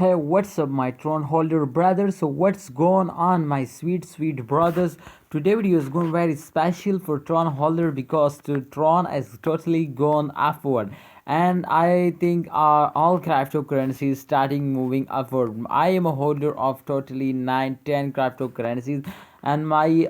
Hey, what's up, my Tron holder brothers? So, what's going on, my sweet brothers? Today video is going very special for Tron holder because Tron has totally gone upward, and I think all cryptocurrencies starting moving upward. I am a holder of totally 9, 10 cryptocurrencies, and my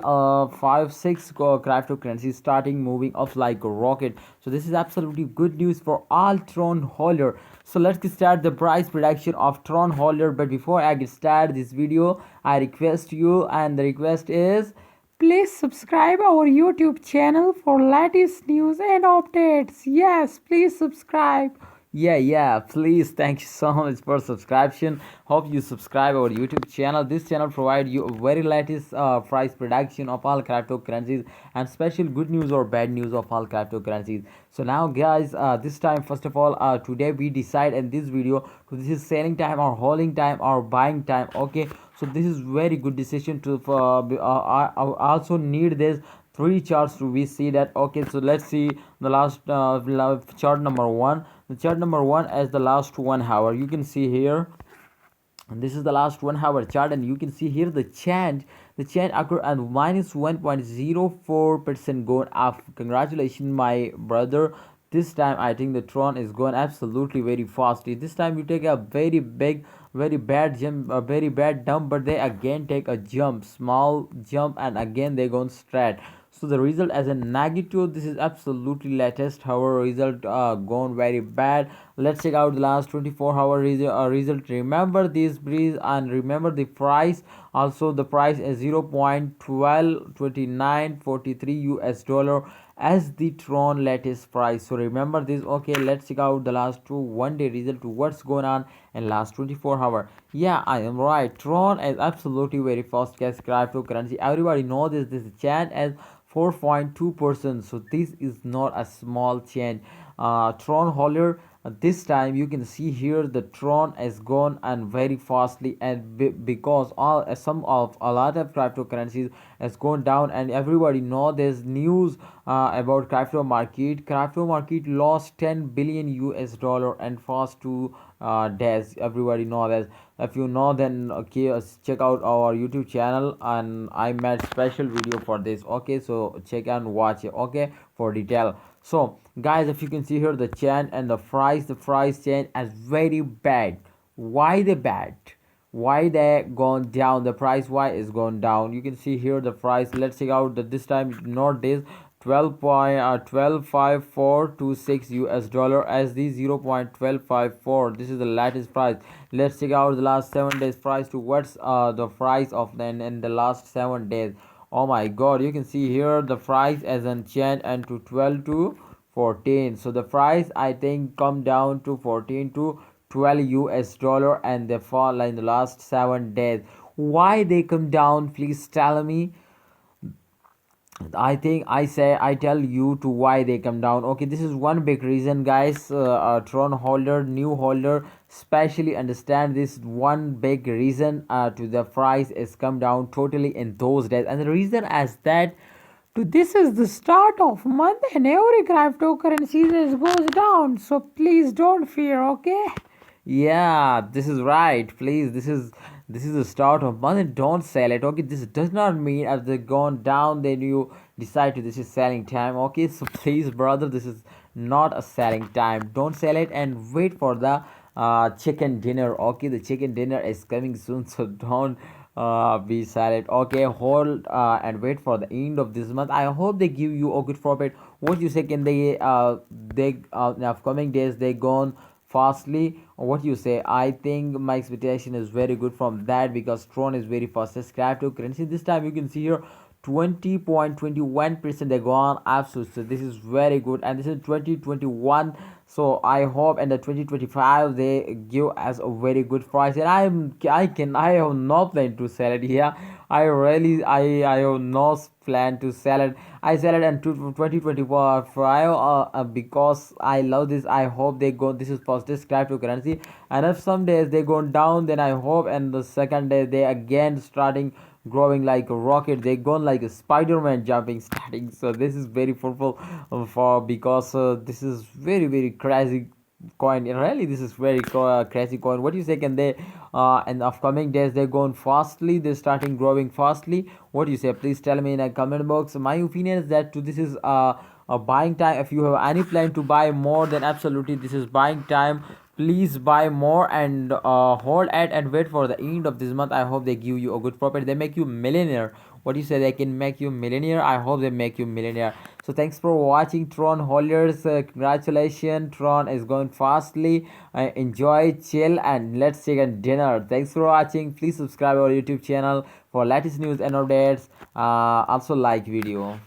5, 6 cryptocurrencies starting moving off like a rocket. So this is absolutely good news for all Tron holder. So let's get start the price prediction of Tron holder. But before I get started this video, I request you, and the request is please subscribe our YouTube channel for latest news and updates. Yes, please subscribe. Yeah, please. Thank you so much for subscription. Hope you subscribe our YouTube channel. This channel provide you a very latest price prediction of all cryptocurrencies and special good news or bad news of all cryptocurrencies. So now guys, this time first of all, today we decide in this video, this is selling time or holding time or buying time. Okay, so this is very good decision to I also need this three charts to we see that. Okay, so let's see the last chart number one. The chart number one as the last 1 hour, you can see here, and this is the last 1 hour chart, and you can see here the change occur at minus 1.04% going up. Congratulations, my brother. This time I think the Tron is going absolutely very fast. This time you take a very big, very bad jump, a very bad dump, but they again take a jump, small jump, and again they go straight. So the result as a negative, this is absolutely latest. However, result gone very bad. Let's check out the last 24-hour result. Remember this breeze and remember the price. Also the price is 0.122943 US dollar as the Tron latest price. So remember this. Okay, let's check out the last 2 1 day result to what's going on in last 24 hour. Yeah, I am right. Tron is absolutely very fast cash cryptocurrency. Everybody know this is chant as 4.2%. So this is not a small change. Tron holder, this time you can see here the Tron has gone and very fastly, and because all some of a lot of cryptocurrencies has gone down, and everybody know there's news about crypto market lost 10 billion US dollar and fast 2 days. Everybody know that. If you know, then okay, check out our YouTube channel, and I made special video for this. Okay, so check and watch it. Okay, for detail. So guys, if you can see here the chain and the price chain is very bad. Why they bad? Why they gone down? The price why is gone down? You can see here the price. Let's check out that this time not this 12.125426 US dollar as the 0.1254. This is the latest price. Let's check out the last 7 days price to what's the price of then in the last 7 days. Oh my god, you can see here the price as an change and to 12 to 14. So the price I think come down to 14 to 12 US dollar, and they fall in the last 7 days. Why they come down? Please tell me. I think I tell you to why they come down. Okay, this is one big reason, guys. Tron holder, new holder, especially understand this one big reason to the price is come down totally in those days, and the reason as that to this is the start of month and every cryptocurrency is goes down. So please don't fear. Okay. Yeah, this is right. Please, this is the start of month and don't sell it. Okay, this does not mean as they gone down then you decide to this is selling time. Okay, so please, brother, this is not a selling time. Don't sell it and wait for the chicken dinner. Okay, the chicken dinner is coming soon, so don't be silent. Okay, hold and wait for the end of this month. I hope they give you a good profit. What you say? Can they in upcoming days they gone fastly, or what you say? I think my expectation is very good from that because Tron is very fast. Subscribe to currency. This time you can see here 20.21% they gone up. So this is very good, and this is 2021. So I hope in the 2025 they give us a very good price, and I have no plan to sell it here. I have no plan to sell it. I sell it in 2024 because I love this. I hope they go. This is positive cryptocurrency, and if some days they go down, then I hope and the second day they again starting growing like a rocket. They gone like a Spider-Man jumping starting. So this is very fruitful for because this is very crazy coin. Really, this is very crazy coin. What do you say? Can they in the upcoming days they're going fastly, they're starting growing fastly? What do you say? Please tell me in a comment box. My opinion is that this is a buying time. If you have any plan to buy more, then absolutely this is buying time. Please buy more and hold at and wait for the end of this month. I hope they give you a good profit, they make you millionaire. What do you say? They can make you millionaire. I hope they make you millionaire. So thanks for watching Tron holders. Congratulations, Tron is going fastly. Enjoy, chill, and let's take a dinner. Thanks for watching. Please subscribe our YouTube channel for latest news and updates. Also like video.